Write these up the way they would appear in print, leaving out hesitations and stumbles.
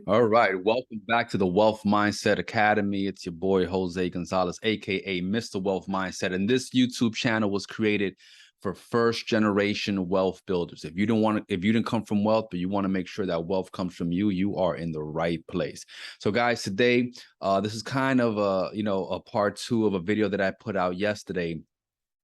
All right, welcome back to the Wealth Mindset Academy. It's your boy Jose Gonzalez, aka Mr. Wealth Mindset, and this YouTube channel was created for first generation wealth builders. If you didn't come from wealth, but you want to make sure that wealth comes from you, you are in the right place. So, guys, today, this is kind of a part two of a video that I put out yesterday,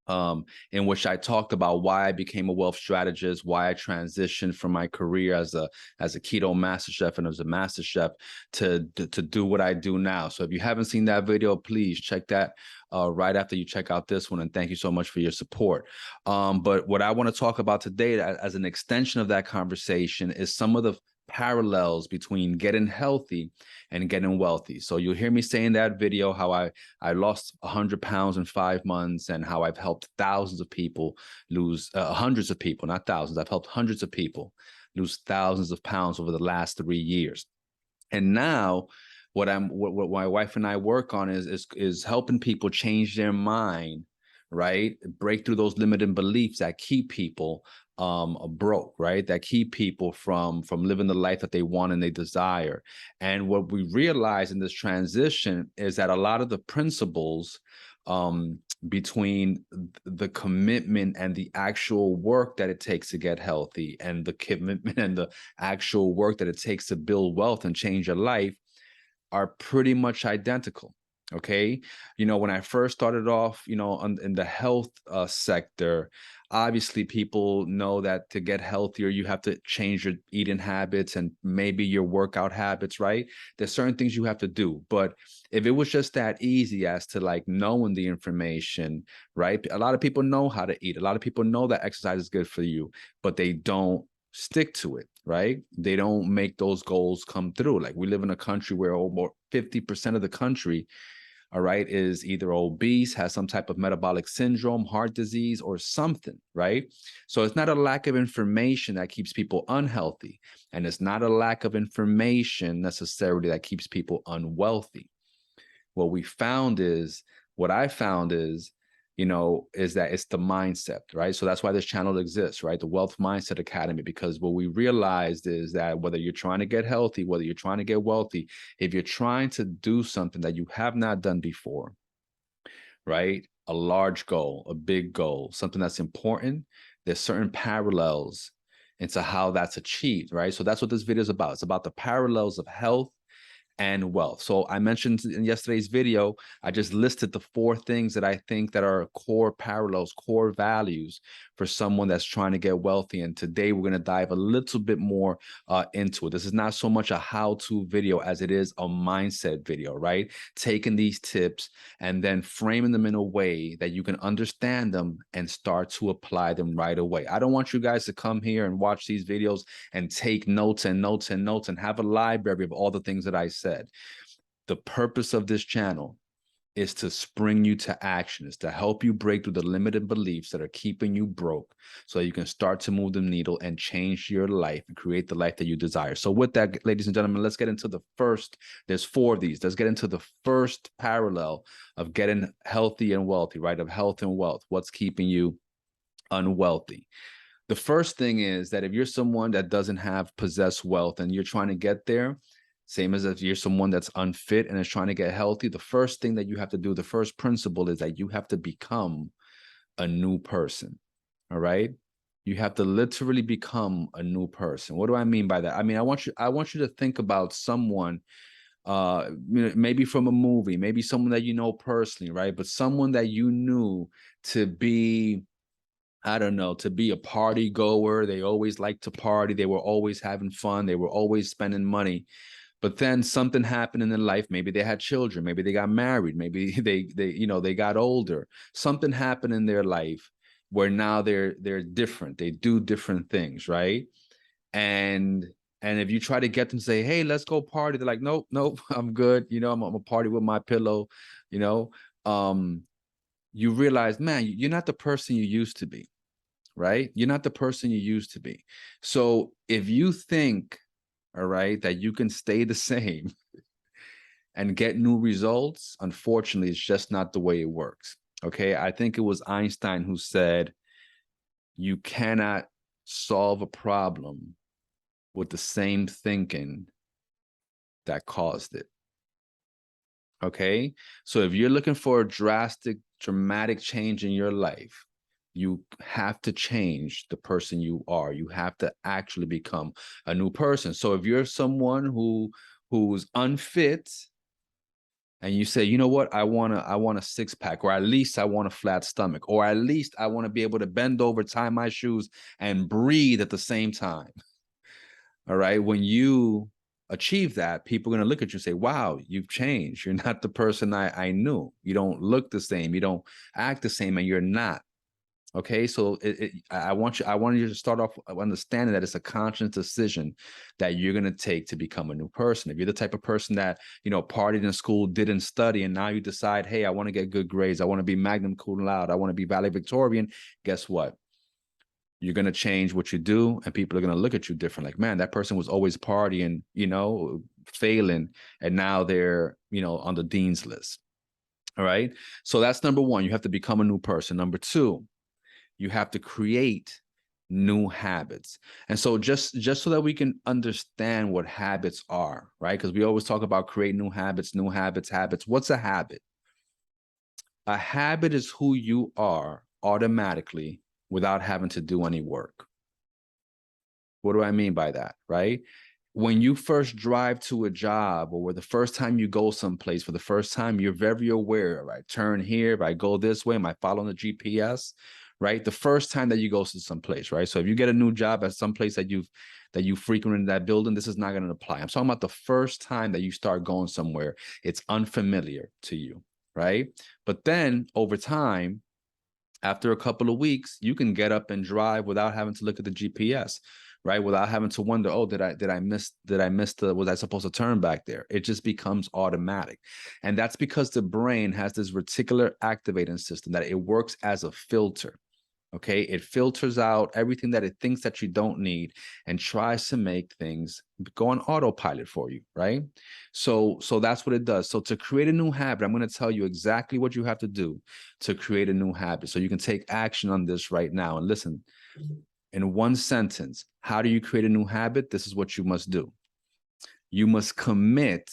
in which I talked about why I became a wealth strategist, why I transitioned from my career as a keto master chef and as a master chef to do what I do now. So if you haven't seen that video, please check that right after you check out this one. And thank you so much for your support. But what I want to talk about today, as an extension of that conversation, is some of the parallels between getting healthy and getting wealthy. So you'll hear me say in that video how I lost 100 pounds in 5 months, and how I've helped thousands of people lose hundreds of people, not thousands. I've helped hundreds of people lose thousands of pounds over the last 3 years. And now what my wife and I work on is helping people change their mind, right? Break through those limiting beliefs that keep people broke, right? That keep people from living the life that they want and they desire. And what we realize in this transition is that a lot of the principles between the commitment and the actual work that it takes to get healthy, and the commitment and the actual work that it takes to build wealth and change your life, are pretty much identical. Okay. When I first started off, in the health sector, obviously people know that to get healthier, you have to change your eating habits and maybe your workout habits, right? There's certain things you have to do. But if it was just that easy as to like knowing the information, right? A lot of people know how to eat. A lot of people know that exercise is good for you, but they don't stick to it, right? They don't make those goals come through. Like, we live in a country where over 50% of the country, all right, is either obese, has some type of metabolic syndrome, heart disease, or something, right? So it's not a lack of information that keeps people unhealthy, and it's not a lack of information necessarily that keeps people unwealthy. What we found is, what I found is that it's the mindset, right? So that's why this channel exists, right? The Wealth Mindset Academy, because what we realized is that whether you're trying to get healthy, whether you're trying to get wealthy, if you're trying to do something that you have not done before, right? A large goal, a big goal, something that's important, there's certain parallels into how that's achieved, right? So that's what this video is about. It's about the parallels of health and wealth. So I mentioned in yesterday's video, I just listed the 4 things that I think that are core parallels, core values for someone that's trying to get wealthy. And today we're going to dive a little bit more into it. This is not so much a how-to video as it is a mindset video, right? Taking these tips and then framing them in a way that you can understand them and start to apply them right away. I don't want you guys to come here and watch these videos and take notes and notes and notes and have a library of all the things that I said. The purpose of this channel is to spring you to action, is to help you break through the limited beliefs that are keeping you broke, so you can start to move the needle and change your life and create the life that you desire. So with that, ladies and gentlemen, let's get into the first. There's 4 of these. Let's get into the first parallel of getting healthy and wealthy, right? Of health and wealth. What's keeping you unwealthy? The first thing is that if you're someone that doesn't have possessed wealth and you're trying to get there, same as if you're someone that's unfit and is trying to get healthy, the first thing that you have to do, the first principle, is that you have to become a new person. All right. You have to literally become a new person. What do I mean by that? I mean, I want you to think about someone, maybe from a movie, maybe someone that you know personally, right? But someone that you knew to be, I don't know, to be a party goer. They always liked to party. They were always having fun. They were always spending money. But then something happened in their life. Maybe they had children. Maybe they got married. Maybe they got older. Something happened in their life where now they're different. They do different things, right? And if you try to get them to say, "Hey, let's go party," they're like, "Nope, nope, I'm good. I'm a party with my pillow." You know, you realize, man, you're not the person you used to be, right? You're not the person you used to be. So if you think, all right, that you can stay the same and get new results, unfortunately, it's just not the way it works. Okay. I think it was Einstein who said, you cannot solve a problem with the same thinking that caused it. Okay, so if you're looking for a dramatic change in your life, you have to change the person you are. You have to actually become a new person. So if you're someone who's unfit, and you say, you know what, I want a six pack, or at least I want a flat stomach, or at least I want to be able to bend over, tie my shoes, and breathe at the same time. All right. When you achieve that, people are going to look at you and say, wow, you've changed. You're not the person I knew. You don't look the same. You don't act the same, and you're not. Okay. So I want you to start off understanding that it's a conscious decision that you're going to take to become a new person. If you're the type of person that, partied in school, didn't study, and now you decide, hey, I want to get good grades. I want to be magna cum laude. I want to be valedictorian. Guess what? You're going to change what you do, and people are going to look at you different. Like, man, that person was always partying, failing, and now they're, on the dean's list. All right. So that's number one. You have to become a new person. Number two, you have to create new habits. And so just so that we can understand what habits are, right? Because we always talk about creating new habits. What's a habit? A habit is who you are automatically without having to do any work. What do I mean by that, right? When you first drive to a job, or the first time you go someplace for the first time, you're very aware, right? Turn here, if I go this way, am I following the GPS, right? The first time that you go to someplace, right? So if you get a new job at some place that you frequented that building, this is not going to apply. I'm talking about the first time that you start going somewhere, it's unfamiliar to you, right? But then over time, after a couple of weeks, you can get up and drive without having to look at the GPS, right? Without having to wonder, oh, did I miss was I supposed to turn back there? It just becomes automatic. And that's because the brain has this reticular activating system that it works as a filter. Okay, it filters out everything that it thinks that you don't need and tries to make things go on autopilot for you, right? So that's what it does. So to create a new habit, I'm going to tell you exactly what you have to do to create a new habit, so you can take action on this right now. And listen, in one sentence, how do you create a new habit? This is what you must do. You must commit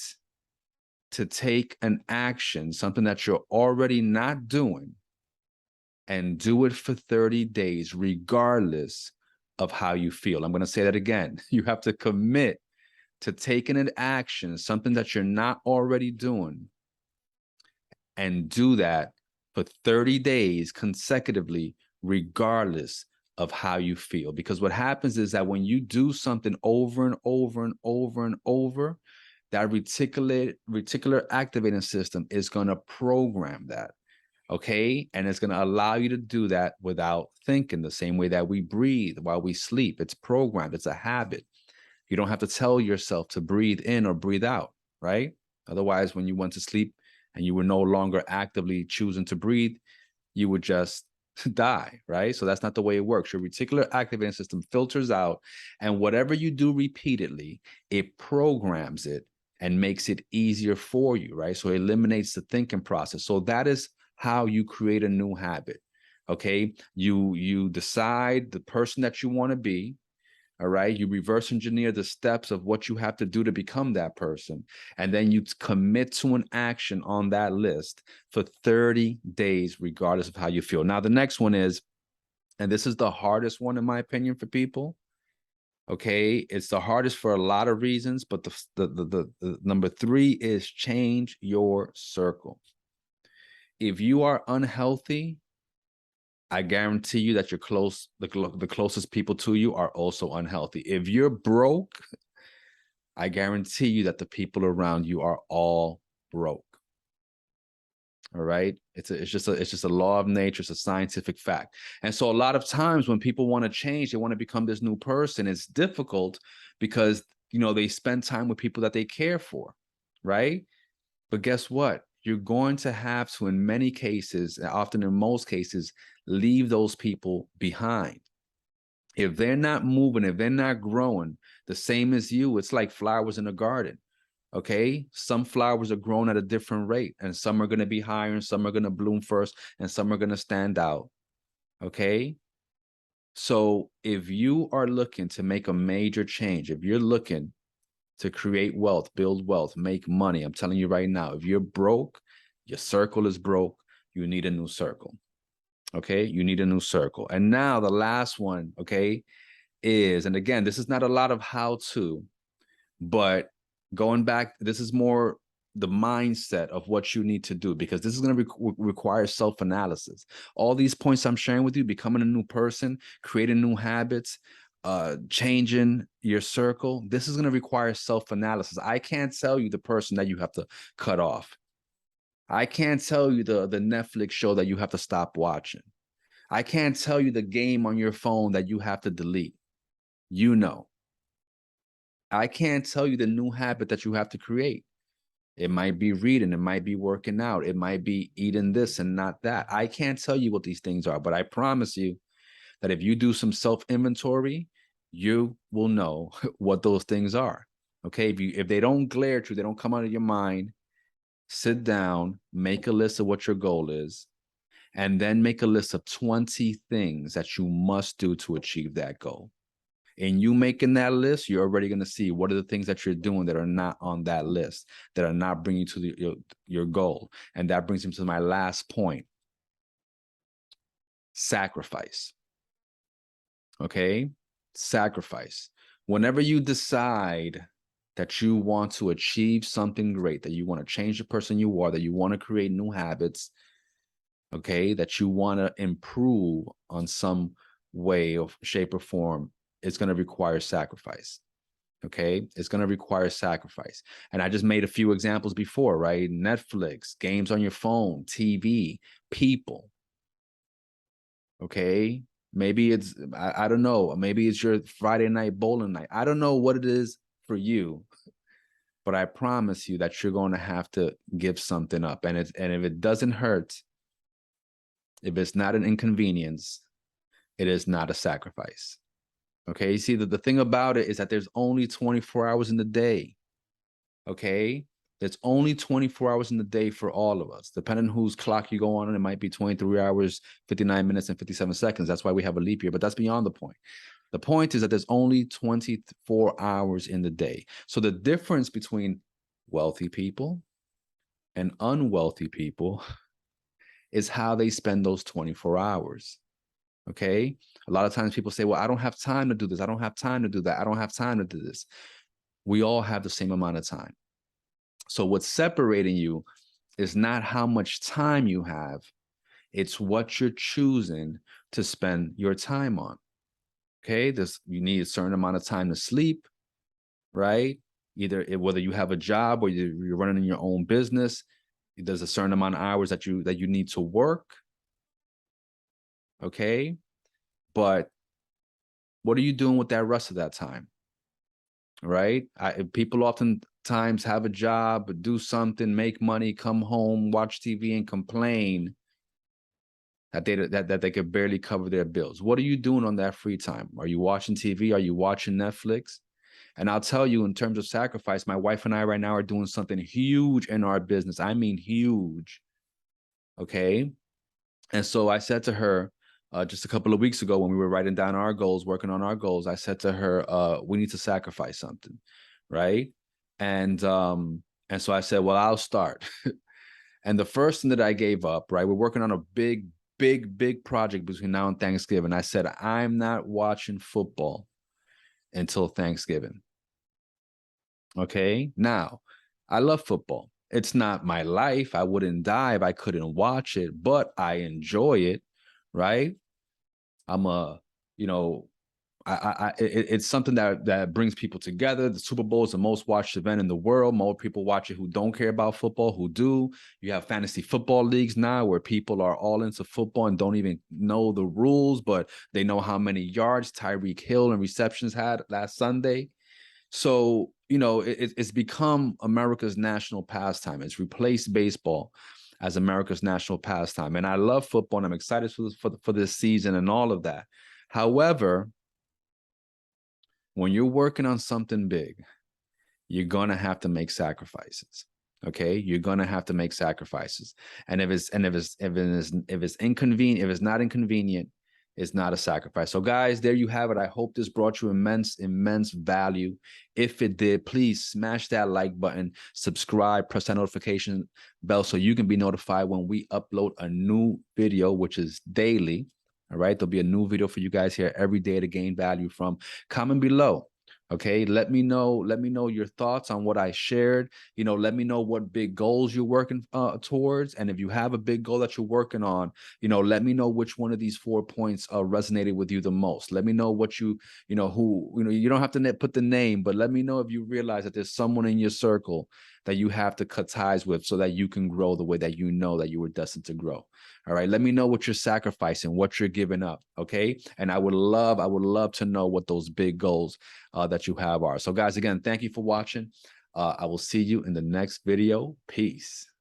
to take an action, something that you're already not doing, and do it for 30 days, regardless of how you feel. I'm going to say that again. You have to commit to taking an action, something that you're not already doing, and do that for 30 days consecutively, regardless of how you feel. Because what happens is that when you do something over and over and over and over, that reticular activating system is going to program that. Okay. And it's going to allow you to do that without thinking, the same way that we breathe while we sleep. It's programmed. It's a habit. You don't have to tell yourself to breathe in or breathe out, right? Otherwise, when you went to sleep and you were no longer actively choosing to breathe, you would just die, right? So that's not the way it works. Your reticular activating system filters out, and whatever you do repeatedly, it programs it and makes it easier for you, right? So it eliminates the thinking process. So that is how you create a new habit. Okay, you decide the person that you want to be. All right, you reverse engineer the steps of what you have to do to become that person, and then you commit to an action on that list for 30 days, regardless of how you feel. Now, the next one is, and this is the hardest one in my opinion for people. Okay, it's the hardest for a lot of reasons, but the number 3 is change your circle. If you are unhealthy, I guarantee you that the closest people to you are also unhealthy. If you're broke, I guarantee you that the people around you are all broke. All right. It's just a law of nature. It's a scientific fact. And so a lot of times when people want to change, they want to become this new person, it's difficult because, they spend time with people that they care for. Right. But guess what? You're going to have to, in many cases, often in most cases, leave those people behind. If they're not moving, if they're not growing the same as you, it's like flowers in a garden. Okay, some flowers are grown at a different rate, and some are going to be higher, and some are going to bloom first, and some are going to stand out. Okay, so if you are looking to make a major change, if you're looking to create wealth, build wealth, make money. I'm telling you right now, if you're broke, your circle is broke, you need a new circle. Okay, you need a new circle. And now the last one, okay, is, and again, this is not a lot of how to, but going back, this is more the mindset of what you need to do, because this is going to require self-analysis. All these points I'm sharing with you, becoming a new person, creating new habits, changing your circle, this is going to require self-analysis. I can't tell you the person that you have to cut off. I can't tell you the Netflix show that you have to stop watching. I can't tell you the game on your phone that you have to delete. You know. I can't tell you the new habit that you have to create. It might be reading, it might be working out, it might be eating this and not that. I can't tell you what these things are, but I promise you that if you do some self-inventory, you will know what those things are. Okay, if they don't glare at you, they don't come out of your mind, sit down, make a list of what your goal is, and then make a list of 20 things that you must do to achieve that goal. And you making that list, you're already going to see what are the things that you're doing that are not on that list, that are not bringing you to your goal. And that brings me to my last point: sacrifice. Okay, sacrifice. Whenever you decide that you want to achieve something great, that you want to change the person you are, that you want to create new habits, okay, that you want to improve on some way or shape or form, it's going to require sacrifice. Okay, it's going to require sacrifice. And I just made a few examples before, right? Netflix, games on your phone, TV, people. Okay, maybe it's, I don't know, maybe it's your Friday night bowling night. I don't know what it is for you, but I promise you that you're going to have to give something up. And if it doesn't hurt, if it's not an inconvenience, it is not a sacrifice. Okay, you see, the thing about it is that there's only 24 hours in the day. Okay, there's only 24 hours in the day for all of us. Depending on whose clock you go on, it might be 23 hours, 59 minutes, and 57 seconds. That's why we have a leap year, but that's beyond the point. The point is that there's only 24 hours in the day. So the difference between wealthy people and unwealthy people is how they spend those 24 hours. Okay, a lot of times people say, well, I don't have time to do this, I don't have time to do that, I don't have time to do this. We all have the same amount of time. So what's separating you is not how much time you have, it's what you're choosing to spend your time on. Okay, you need a certain amount of time to sleep, right? Either whether you have a job or you're running your own business, there's a certain amount of hours that you need to work. Okay, but what are you doing with that rest of that time? Right? People oftentimes have a job, do something, make money, come home, watch TV, and complain that they could barely cover their bills. What are you doing on that free time? Are you watching TV? Are you watching Netflix? And I'll tell you, in terms of sacrifice, my wife and I right now are doing something huge in our business. I mean, huge. Okay. And so I said to her, just a couple of weeks ago when we were writing down our goals, working on our goals, I said to her, we need to sacrifice something, right? And so I said, well, I'll start. And the first thing that I gave up, right? We're working on a big project between now and Thanksgiving. I said, I'm not watching football until Thanksgiving. Okay. Now, I love football. It's not my life. I wouldn't die if I couldn't watch it, but I enjoy it, right? I'm it's something that brings people together. The Super Bowl is the most watched event in the world. More people watch it who don't care about football, who do. You have fantasy football leagues now where people are all into football and don't even know the rules, but they know how many yards Tyreek Hill and receptions had last Sunday. So, it's become America's national pastime. It's replaced baseball as America's national pastime. And I love football, and I'm excited for this season and all of that. However, when you're working on something big, you're going to have to make sacrifices. Okay, you're going to have to make sacrifices. And if it's inconvenient, if it's not inconvenient, It's not a sacrifice. So guys, there you have it. I hope this brought you immense value. If it did, please smash that like button, subscribe, press that notification bell so you can be notified when we upload a new video, which is daily. All right, there'll be a new video for you guys here every day to gain value from. Comment below. Okay, let me know your thoughts on what I shared. Let me know what big goals you're working towards, and if you have a big goal that you're working on, let me know which one of these 4 points resonated with you the most. Let me know what you you don't have to put the name, but let me know if you realize that there's someone in your circle that you have to cut ties with so that you can grow the way that you know that you were destined to grow. All right, let me know what you're sacrificing, what you're giving up. Okay, and I would love to know what those big goals that you have are. So guys, again, thank you for watching. I will see you in the next video. Peace.